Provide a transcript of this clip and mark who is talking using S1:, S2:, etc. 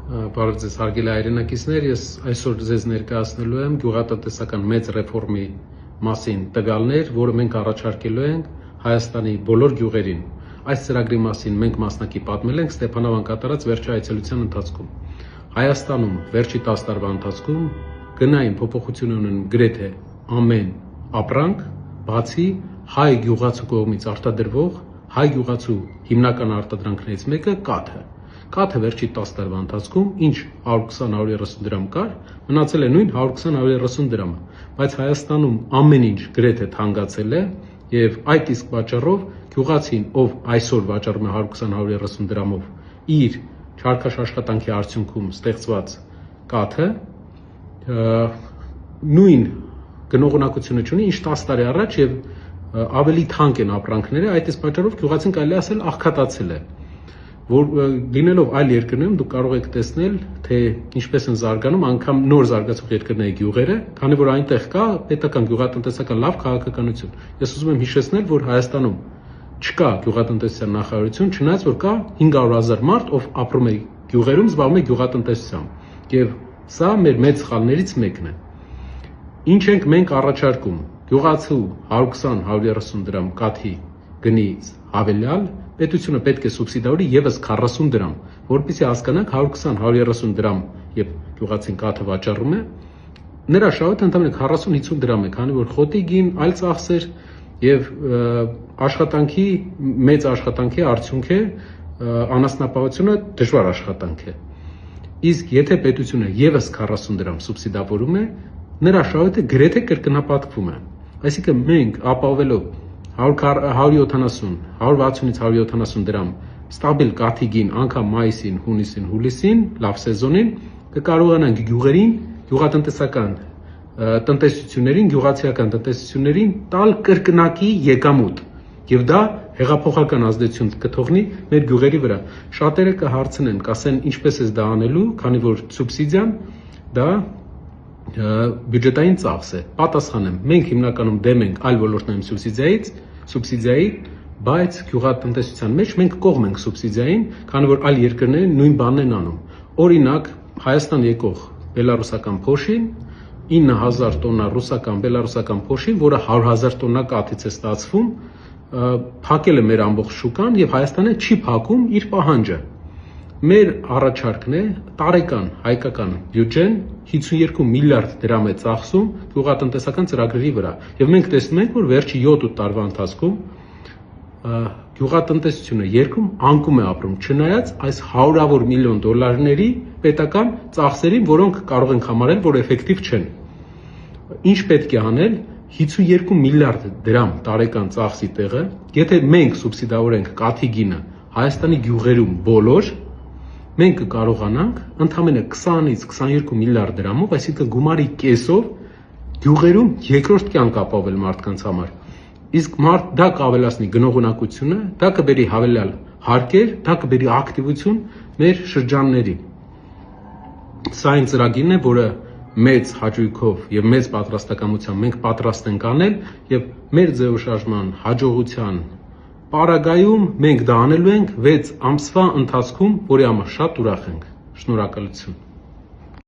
S1: Բարև ձեզ հարգելի հայրենակիցներ, ես այսօր ձեզ ներկայացնելու եմ գյուղատնտեսական մեծ ռեֆորմի մասին տվյալներ, որը մենք առաջարկելու ենք Հայաստանի բոլոր գյուղերին։ Այս ծրագրի մասին մենք մասնակի պատմել ենք Ստեփանավան կատարած վերջի այցելության ընթացքում։ Հայաստանում վերջի 10 տարվա ընթացքում գնային փոփոխություն ունեն գրեթե ամեն ապրանք, բացի հայ գյուղացու կողմից արտադրվող հայ գյուղացու հիմնական արտադրանքներից մեկը կաթը։ Կաթը վերջի 10 տարվա ընթացքում ինչ 120-130 դրամ կար, մնացել է նույն 120-130 դրամը, բայց Հայաստանում ամեն ինչ գրեթե թանկացել է եւ այդ իսկ պատճառով գյուղացին, ով այսօր վաճառում է 120-130 դրամով իր չարքաշ աշխատանքի արդյունքում ստեղծված կաթը, նույն գնողունակությունը չունի, ինչ 10 տարի առաջ եւ ավելի թանկ են ապրանքները, այդ իսկ պատճառով գյուղացին կարելի ասել աղքատացել է։ Որ լինելով այլ երկրներում դուք կարող եք տեսնել, թե ինչպես են զարգանում անգամ նոր զարգացող երկրների գյուղերը, քանի որ այնտեղ կա պետական գյուղատնտեսական լավ քաղաքականություն։ Ես ուզում եմ հիշեցնել, որ Հայաստանում չկա գյուղատնտեսության նախարարություն, չնայած որ կա 500,000 մարդ, ով ապրում է գյուղերում, զբաղվում է գյուղատնտեսությամբ։ Եվ սա մեր մեծ սխալներից մեկն է։ Ինչ ենք մենք առաջարկում։ Գյուղացու 120-130 դրամ կաթի գնից հավելյալ պետությունը պետք է սուբսիդավորի եւս 40 դրամ, որպեսզի հասկանանք 120-130 դրամ, երբ գյուղացին կաթը վաճառում է, նրա շահույթը ընդամենը 40-50 դրամ է, քանի որ խոտի գին, այլ ծախսեր եւ աշխատանքի մեծ աշխատանքի արդյունք է, անասնապահությունը դժվար աշխատանք է։ Իսկ եթե պետությունը եւս 40 դրամ սուբսիդավորում է, նրա շահույթը գրեթե կրկնապատկվում է։ Այսինքն մենք ապահովելով 170, 160-ից 170 դրամ ստաբիլ կաթի գին անգամ մայիսին, հունիսին, հուլիսին, լավ սեզոնին կկարողանանք գյուղերին, գյուղատնտեսական տնտեսություններին, գյուղացիական տնտեսություններին տալ կրկնակի եկամուտ եւ դա հեղափոխական ազդեցություն կթողնի մեր գյուղերի վրա։ Շատերը կհարցնեն, կասեն ինչպես է դա անելու, քանի որ սուբսիդիան դա բյուջետային ծախս է։ Պատասխանեմ, մենք հիմնականում դեմ ենք այլ ոլորտներում սուբսիդիայի, բայց գյուղատնտեսության մեջ մենք կողմ ենք սուբսիդիային, քանի որ այլ երկրները նույն բանն են անում։ Օրինակ, Հայաստան եկող բելարուսական փոշին 9000 տոննա ռուսական բելարուսական փոշին, որը 100,000 տոննա կաթից է ստացվում, փակել է մեր ամբողջ շուկան եւ Հայաստանը չի փակում իր պահանջը։ Մեր առաջարկն է տարեկան հայկական բյուջեն 52 միլիարդ դրամ է ծախսում գյուղատնտեսական ծրագրերի վրա եւ մենք տեսնում ենք, որ վերջի 7-8 տարվա ընթացքում գյուղատնտեսությունը երկրում անկում է ապրում, չնայած այս հարյուրավոր միլիոն դոլարների պետական ծախսերին, որոնք կարող ենք համարել, որ էֆեկտիվ չեն։ Ինչ պետք է անել 52 միլիարդ դրամ տարեկան ծախսի տեղը, եթե մենք սուբսիդավորենք կաթի գինը Հայաստանի գյուղերում բոլոր, մենք կկարողանանք ընդամենը 20-ից 22 միլիարդ դրամով, այսինքն գումարի կեսով գյուղերում երկրորդ կյանք ապահովել մարդկանց համար։ Իսկ դա կավելացնի գնողունակությունը, դա կբերի հավելյալ հարկեր, դա կբերի ակտիվություն մեր շրջանների։ Սա այն ծրագիրն է, որը մեծ հաճույքով եւ մեծ պատրաստակամությամբ մենք պատրաստ ենք անել եւ մեր ձևաշարժման հաջողության պարագայում մենք դա անելու ենք 6 ամսվա ընթացքում, որի համար շատ ուրախ ենք։ Շնորհակալություն։